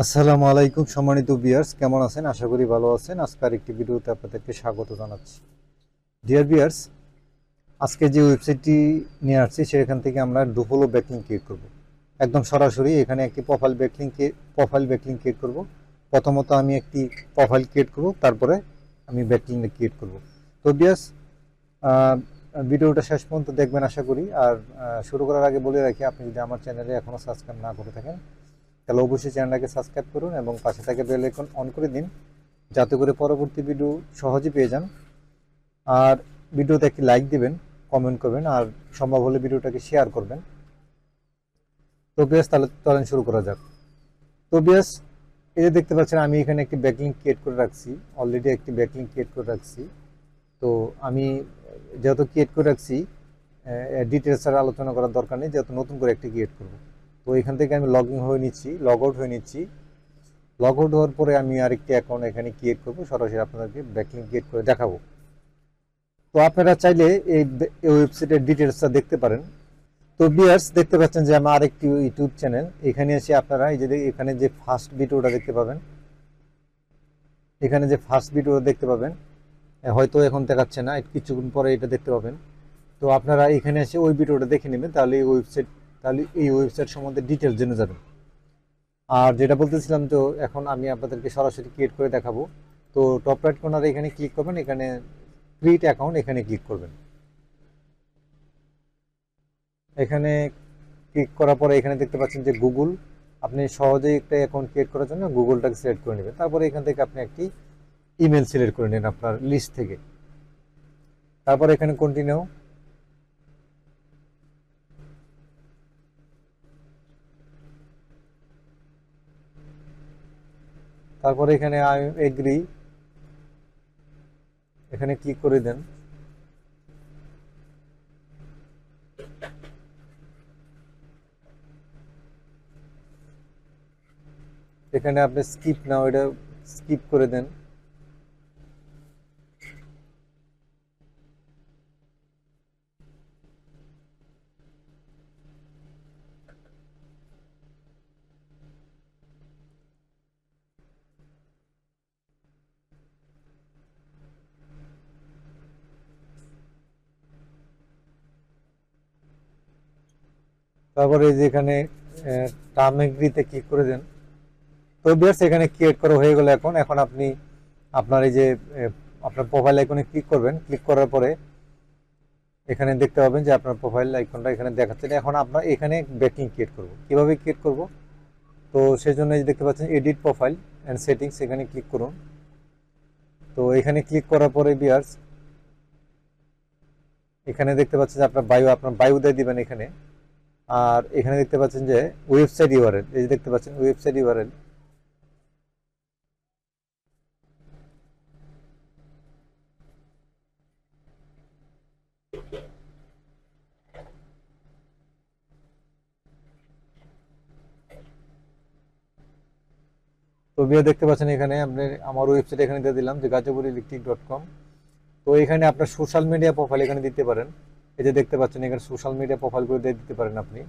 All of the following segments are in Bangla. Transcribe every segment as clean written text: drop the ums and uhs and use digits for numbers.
আসসালামু আলাইকুম সম্মানিত ভিউয়ার্স, কেমন আছেন? আশা করি ভালো আছেন। আজকের একটি ভিডিওতে আপনাদেরকে স্বাগত জানাচ্ছি। ডিয়ার ভিউয়ার্স, আজকে যে ওয়েবসাইটটি নিয়ে আসছি সেখান থেকে আমরা ডুপোলো ব্যাকলিঙ্ক ক্রিয়েট করব। একদম সরাসরি এখানে একটি প্রোফাইল ব্যাকলিঙ্ক ক্রিয়েট করব। প্রথমত আমি একটি প্রোফাইল ক্রিয়েট করব, তারপরে আমি ব্যাকলিঙ্ক ক্রিয়েট করব। তো ভিউয়ার্স, ভিডিওটা শেষ পর্যন্ত দেখবেন আশা করি। আর শুরু করার আগে বলে রাখি, আপনি যদি আমার চ্যানেলে এখনও সাবস্ক্রাইব না করে থাকেন তাহলে অবশ্যই চ্যানেলটাকে সাবস্ক্রাইব করুন এবং পাশে থাকা বেল আইকন অন করে দিন, যাতে করে পরবর্তী ভিডিও সহজে পেয়ে যান। আর ভিডিওতে একটি লাইক দিবেন, কমেন্ট করবেন, আর সম্ভব হলে ভিডিওটাকে শেয়ার করবেন। তো বেশ, তাহলে চলেন শুরু করা যাক। তো বেশ, এই যে দেখতে পাচ্ছেন আমি এখানে একটি ব্যাকলিঙ্ক ক্রিয়েট করে রাখছি, অলরেডি একটি ব্যাকলিঙ্ক ক্রিয়েট করে রাখছি। তো আমি যেহেতু ক্রিয়েট করে রাখছি, ডিটেলস আর আলোচনা করার দরকার নেই, যেহেতু নতুন করে একটি ক্রিয়েট করব। তো এখান থেকে আমি লগ আউট হয়ে নিচ্ছি। লগ আউট হওয়ার পরে আমি আরেকটি অ্যাকাউন্ট এখানে ক্রিয়েট করব, সরাসরি আপনাদেরকে ব্যাকলিঙ্ক ক্রিয়েট করে দেখাবো। তো আপনারা চাইলে এই ওয়েবসাইটের ডিটেলসটা দেখতে পারেন। তো ভিউয়ার্স, দেখতে পাচ্ছেন যে আমার আরেকটি ইউটিউব চ্যানেল। এখানে এসে আপনারা এই যে এখানে যে ফার্স্ট ভিডিওটা দেখতে পাবেন, হয়তো এখন দেখাচ্ছে না, কিছুক্ষণ পরে এটা দেখতে পাবেন। তো আপনারা এখানে এসে ওই ভিডিওটা দেখে নেবেন, তাহলে এই ওয়েবসাইট সম্বন্ধে ডিটেলস জেনে যাবেন। আর যেটা বলতেছিলাম, তো এখন আমি আপনাদেরকে সরাসরি ক্রিয়েট করে দেখাবো। তো টপ রাইট কর্নারে এখানে ক্লিক করবেন, এখানে ক্রিয়েট অ্যাকাউন্ট এখানে ক্লিক করবেন। এখানে ক্লিক করার পরে এখানে দেখতে পাচ্ছেন যে গুগল, আপনি সহজেই একটা অ্যাকাউন্ট ক্রিয়েট করার জন্য গুগলটাকে সিলেক্ট করে নেবেন। তারপরে এখান থেকে আপনি একটি ইমেল সিলেক্ট করে নেন আপনার লিস্ট থেকে। তারপর এখানে কন্টিনিউ, তারপরে এখানে আই এগ্রি, এখানে ক্লিক করে দেন। এখানে আপনি স্কিপ নাও, এটা স্কিপ করে দেন। তারপরে এই যে এখানে টার্ম এগ্রিতে ক্লিক করে দেন। তো ভিউয়ার্স, এখানে ক্রিয়েট করা হয়ে গেল। এখন আপনি আপনার এই যে আপনার প্রোফাইল আইকনে ক্লিক করবেন। ক্লিক করার পরে এখানে দেখতে পাবেন যে আপনার প্রোফাইল আইকনটা এখানে দেখাচ্ছে। এখন আপনার এখানে ব্যাকলিঙ্ক ক্রিয়েট করব, কিভাবে ক্রিয়েট করব? তো সেই জন্য এই যে দেখতে পাচ্ছেন এডিট প্রোফাইল অ্যান্ড সেটিংস, এখানে ক্লিক করুন। তো এখানে ক্লিক করার পরে ভিউয়ার্স, এখানে দেখতে পাচ্ছেন যে আপনার বায়ো দিয়ে দিবেন এখানে। আর এখানে দেখতে পাচ্ছেন যে ওয়েবসাইট ইউআরএল, এই যে দেখতে পাচ্ছেন ওয়েবসাইট ইউআরএল। তো ভিডিও দেখতে পাচ্ছেন এখানে আপনি আমার ওয়েবসাইট এখানে দিয়ে দিলাম, যে gazipurelectric.com। তো এখানে আপনার সোশ্যাল মিডিয়া প্রোফাইল এখানে দিতে পারেন। এই যে দেখতে পাচ্ছেন এখানে সোশ্যাল মিডিয়া প্রোফাইলগুলো দিয়ে দিতে পারেন আপনি।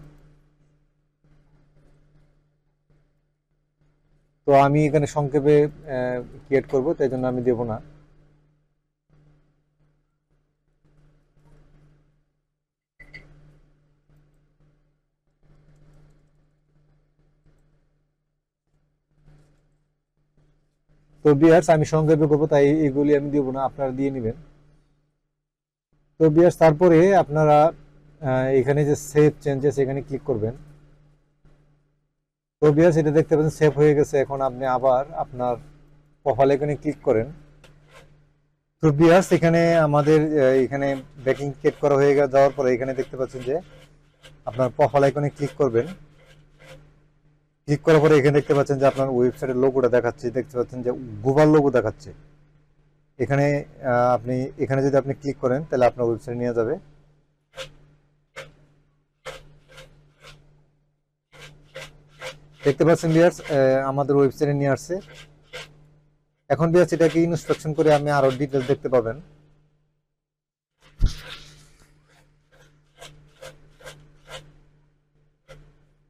তো আমি এখানে সংক্ষেপে ক্রিয়েট করব, তাই জন্য আমি দেব না। তো ভিউয়ার্স, আমি সংক্ষেপে করবো, তাই এগুলি আমি দেব না, আপনারা দিয়ে নেবেন। তো ভিউয়ার্স, তারপরে আপনারা এখানে যে সেভ চেঞ্জেস এখানে ক্লিক করবেন। তো ভিউয়ার্স, এটা দেখতে পাচ্ছেন সেভ হয়ে গেছে। এখন আপনি আবার আপনার প্রোফাইল এখানে ক্লিক করেন। তো ভিউয়ার্স, এখানে আমাদের এখানে ব্যাকিং ক্রিয়েট করা হয়ে যাওয়ার পরে এখানে দেখতে পাচ্ছেন যে আপনার প্রোফাইল আইকনে ক্লিক করবেন। ক্লিক করার পরে এখানে দেখতে পাচ্ছেন যে আপনার ওয়েবসাইটের লোগোটা দেখাচ্ছে, দেখতে পাচ্ছেন যে গুগল লোগো দেখাচ্ছে এখানে। আপনি এখানে যদি আপনি ক্লিক করেন তাহলে আপনার ওয়েবসাইটে নিয়ে যাবে। দেখতে পাচ্ছেন ভিউয়ার্স, আমাদের ওয়েবসাইটে নিয়ে আসছে। এখন ভিউয়ার্স, এটাকে ইনস্ট্রাকশন করে আমি আরো ডিটেলস দেখতে পাবেন।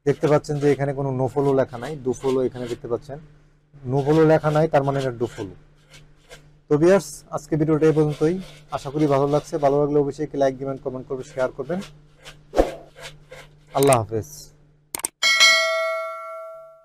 দেখতে পাচ্ছেন যে এখানে কোনো নো ফলো লেখা নাই, ডু ফলো এখানে দেখতে পাচ্ছেন। নো ফলো লেখা নাই, তার মানে এটা ডু ফলো। তো ভিউয়ার্স, আজকে ভিডিওটা এই পর্যন্তই। আশা করি ভালো লাগছে। ভালো লাগলে অবশ্যই লাইক দিবেন, কমেন্ট করবেন, শেয়ার করবেন। আল্লাহ হাফেজ।